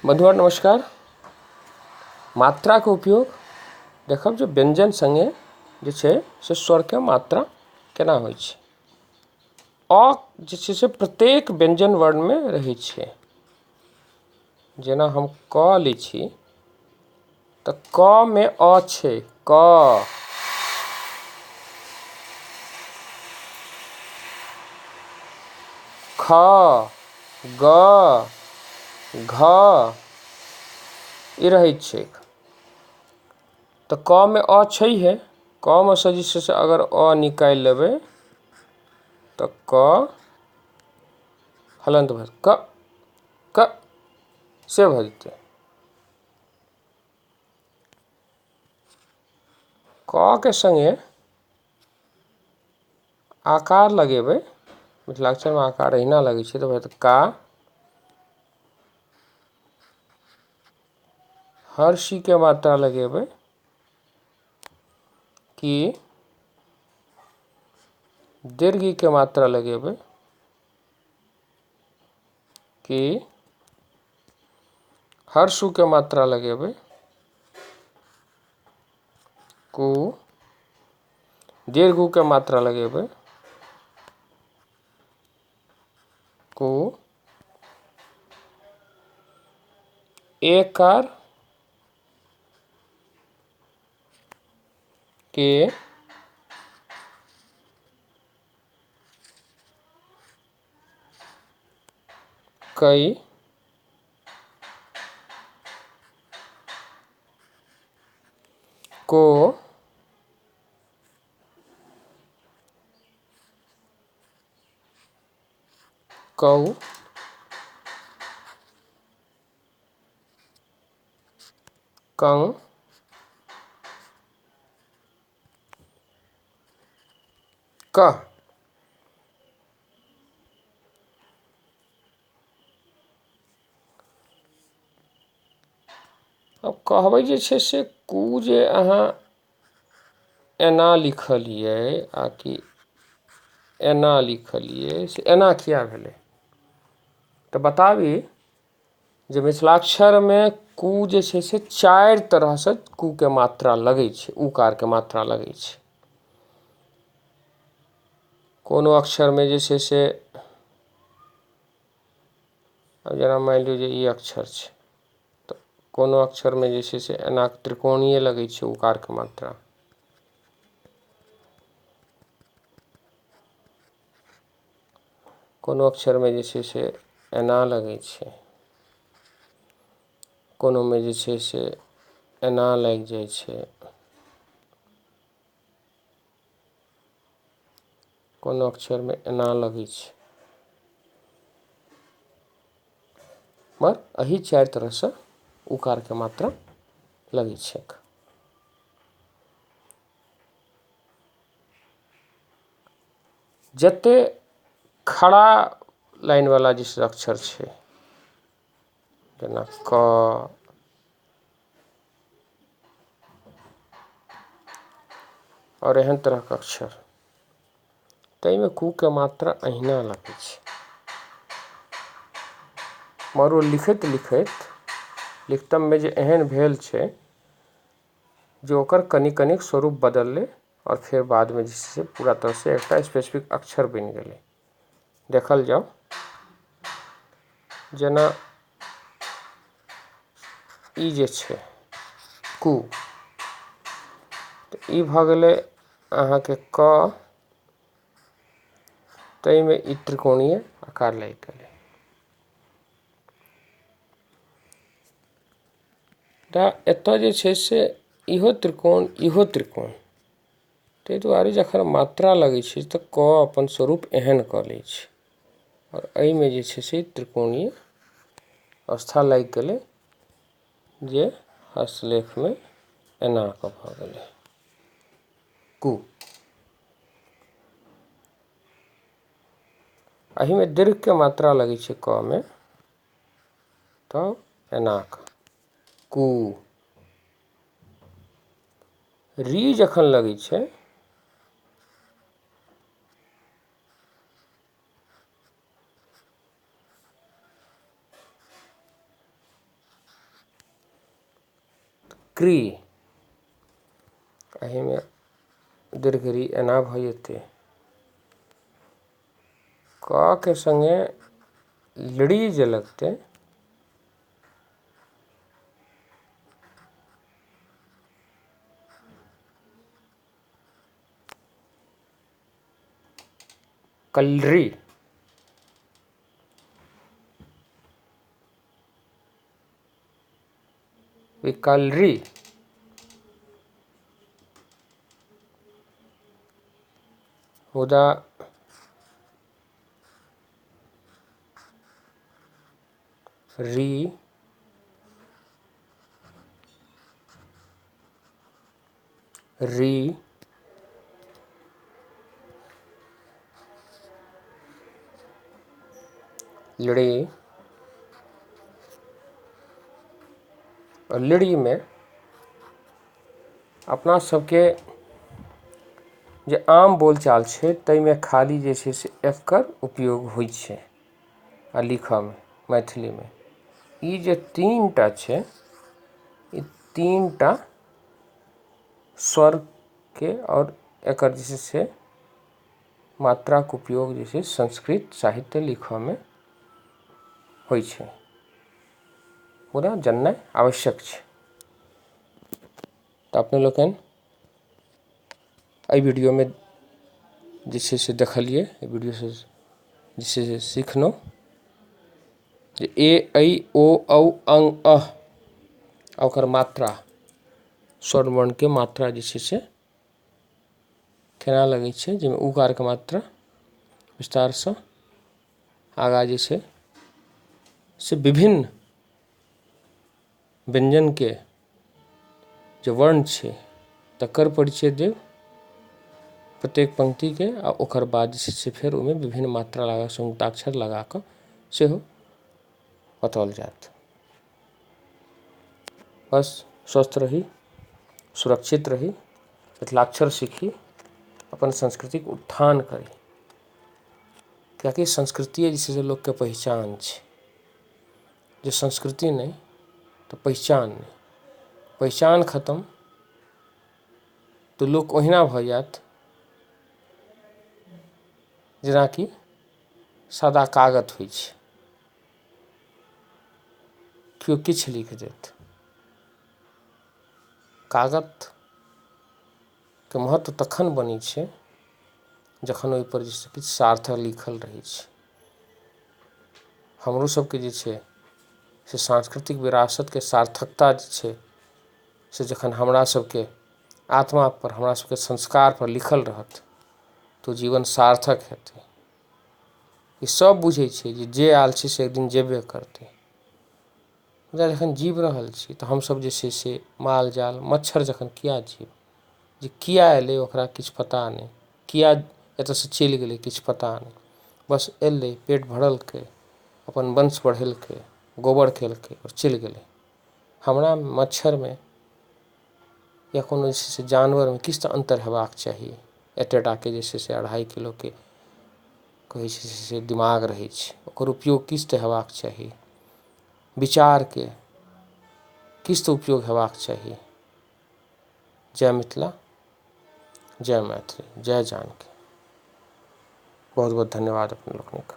बंधुआ नमस्कार। मात्रा के उपयोग देखब जे व्यंजन संगे जे छै से स्वर के मात्रा केना होइ छै। अ जे छै से प्रत्येक व्यंजन वर्ण में रहै छै। जेना हम क लै छी तऽ क में अ छै, क। ख, ग, घ ई रहै छै। तऽ क में अ छैहे, क में से जे छै से अगर अ निकालि लेबै तऽ क हलन्त भऽ क से भऽ जेतै। क के संगे आकार लगेबै, मिथिलाक्षर में आकार अहिना लगै छै तऽ भऽ का। हर्षी के मात्रा लगेबै की। दीर्घ के मात्रा लगेबै की। हर्षु के मात्रा लगेबै कु। दीर्घ उ के मात्रा लगेबै कु। एकार के कई। को कौ। कं। कह। अब कहबै जे छै से कु जे अहाँ एना लिखलियै आ कि एना लिखलियै से एना किया भेलै। तऽ बताबी जे मिथिलाक्षर में कु जे छै से 4 तरह से कु के मात्रा लगै छै, उकार के मात्रा लगै छै। कोनो अक्षर में जे छै से अब जेना मानि लियौ जे ई अक्षर छै तऽ कोनो अक्षर में जे छै से एना त्रिकोणीय लगै छै उकार के मात्रा। कोनो अक्षर में जे छै से एना लगै छै, कोनो में जे छै से एना लागि जाइ छै, कोनो अक्षर में एना लगै छै। मगर एही 4 तरह से उकार के मात्रा लगै छै। जते खड़ा लाइन वाला जैसे अक्षर छै जेना क, और एहन तरह के अक्षर तै में कु के मात्रा अहिना लगै छै। मगर ओ लिखैत लिखैत लिखतम में जे एहन भेल छै जे ओकर कनि कनिक स्वरूप बदललै और फिर बाद में जे छै से पूरा तरह से एकटा स्पेसिफिक अक्षर बनि गेलै। देखल जाउ जेना ई जे छै कु तऽ ई भऽ गेलै अहाँके क, तै में ई त्रिकोणीय आकार लागि गेलै। तऽ एतय जे छै से इहो त्रिकोण इहो त्रिकोण, ताहि दुआरे जखन मात्रा लगै छै तऽ क अपन स्वरूप एहन कऽ लै छै और एहि में जे छै से त्रिकोणीय अवस्था लागि गेलै जे हस्तलेख में एना कऽ भऽ गेलै कु। एही में दीर्घ के मात्रा लगै छै क में तऽ एना कऽ कु। री जखन लगै छै क्री, एहिमे दीर्घ री एना भऽ जेतै। क के संगे लड़ी जे लगतै कलरी, विकलरी, मुदा री री लड़ी और लड़ी में अपना सबके जे आम बोलचाल छै ताहिमे खाली जे छै से एकर उपयोग होइ छै आ लिखऽमे मैथिलीमे। ई जे तीन टा छै, ई तीन टा स्वर के और एकर जे छै से मात्राक उपयोग जे छै संस्कृत साहित्य लिखऽमे होइ छै, मुदा जाननाइ आवश्यक छै। तऽ अपने लोकनि एहि वीडियोमे जे छै से देखलिए, एहि वीडियोसँ जे छै से सीखलहुँ जे ए, ऐ, ओ, औ, अं, अः आ ओकर मात्रा, स्वर वर्णके मात्रा जे छै से केना लगै छै, जाहिमे उकारके मात्रा विस्तारसँ आगाँ जे छै से विभिन्न व्यञ्जनके जे वर्ण छै तकर परिचय देब प्रत्येक पंक्तिके, आ ओकर बाद जे छै से फेर ओहिमे विभिन्न मात्रा लगा संयुक्ताक्षर लगा कऽ सेहो बताओल जायत। बस स्वस्थ रही, सुरक्षित रही, मिथिलाक्षर सीखी, अपन संस्कृतिक उत्थान करी, कियाकि संस्कृतिये जे छै से लोकके पहिचान छै। जे संस्कृति नहि तऽ पहिचान नहि, पहिचान खतम तऽ लोक ओहिना भऽ जायत जेनाकि सादा कागत होइ छै, केओ किछु लिख देत। कागतके महत्व तखन बनै छै जखन ओहिपर जे छै किछु सार्थक लिखल रहै छै। हमरो सबके जे छै से सांस्कृतिक विरासतके सार्थकता जे छै से जखन हमरा सबके आत्मा पर, हमरा सबके संस्कार पर लिखल रहत तऽ जीवन सार्थक हेतै। ई सब बुझै छै जे आयल छै से एक दिन जेबे करतै, मुदा जखन जीव रहल छी तऽ हमसब जे छै से माल जाल मच्छर जखन किया जीब, जे किया एलै ओकरा किछु पता नहि, किया एतऽसँ चलि गेलै किछु पता नहि, बस एलै पेट भरलकै, अपन वंश बढ़ेलकै, गोबर केलकै और चलि गेलै। हमरा मच्छरमे या कोनो जे छै से जानवरमे किछु तऽ अन्तर हेबाक चाही। एतेटाके जे छै से 2.5 किलोके कहै छै से दिमाग रहै छै, ओकर उपयोग किछु तऽ हेबाक चाही। विचारके किछु तऽ उपयोग हेबाक चाही। जय मिथिला, जय मैथिली, जय जानकी। बहुत बहुत धन्यवाद अपने लोकनिक।